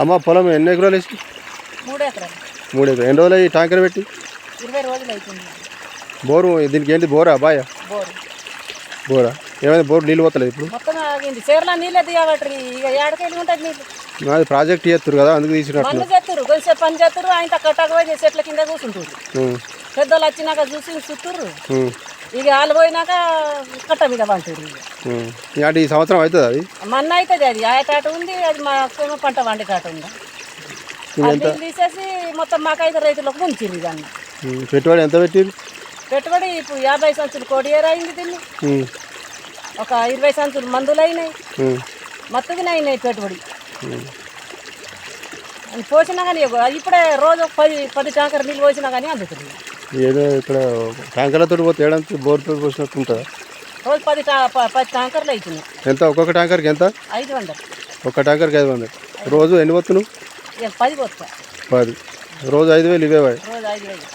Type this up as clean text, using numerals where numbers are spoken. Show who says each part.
Speaker 1: అమ్మ పొలం ఎన్ని ఎకరాలు వేసి?
Speaker 2: 3 ఎకరాలు.
Speaker 1: 3 ఎకరాలు. ఎన్ని రోజులు ఈ ట్యాంకర్ పెట్టి?
Speaker 2: 20 రోజులు అవుతుంది.
Speaker 1: బోరు దీనికి ఏంటి? బోరా బాయా? బోరా. ఏమైనా బోరు నీళ్ళు పోతలేదు ఇప్పుడు?
Speaker 2: మొత్తం ఆగింది. చీరలో నీళ్ళే దిగబట్టి ఇక ఏడకెళ్ళి ఉంటుంది నీళ్ళు.
Speaker 1: నాది ప్రాజెక్ట్ చేస్తారు కదా, అందుకు తీసినట్టు.
Speaker 2: పనులు చేస్తారు, కొంచెం పని చేస్తారు. ఆయన కట్టక పోయి చెట్ల కింద కూర్చుంటారు. పెద్దోళ్ళు వచ్చినాక చూసి చుట్టూరు. ఇక వాళ్ళు పోయినాక కట్ట మీద పంటారు.
Speaker 1: అంటే ఈ సంవత్సరం అవుతుంది అది?
Speaker 2: మన్న అవుతుంది. అది ఆయటాట ఉంది, అది మాకేమో పంట వండేటాట ఉంది. అది తీసేసి మొత్తం మాకైతే రైతులకు ముంచింది దాన్ని.
Speaker 1: పెట్టుబడి ఎంత పెట్టారు?
Speaker 2: పెట్టుబడి ఇప్పుడు 50 సంచులు కోడియేరు అయింది. దీన్ని ఒక 20 సంచులు మందులు అయినాయి. మత్తుగా అయినాయి పెట్టుబడి. పోసినా కానీ ఇప్పుడే రోజు 10 ట్యాంకర్ నీళ్ళు పోసినా కానీ అందుతుంది.
Speaker 1: ఏదో ఇక్కడ ట్యాంకర్లతో పోతే ఏడంతా బోర్తో పోసినట్టు ఉంటుందా?
Speaker 2: రోజు 10 ట్యాంకర్లు అవుతున్నాయి.
Speaker 1: ఎంత ఒక్కొక్క ట్యాంకర్కి ఎంత?
Speaker 2: 500.
Speaker 1: ఒక్క ట్యాంకర్కి 500. రోజు ఎన్ని పోతున్నావు?
Speaker 2: 10 పోతా.
Speaker 1: 10. రోజు 5000 ఇవే.
Speaker 2: రోజు 5000.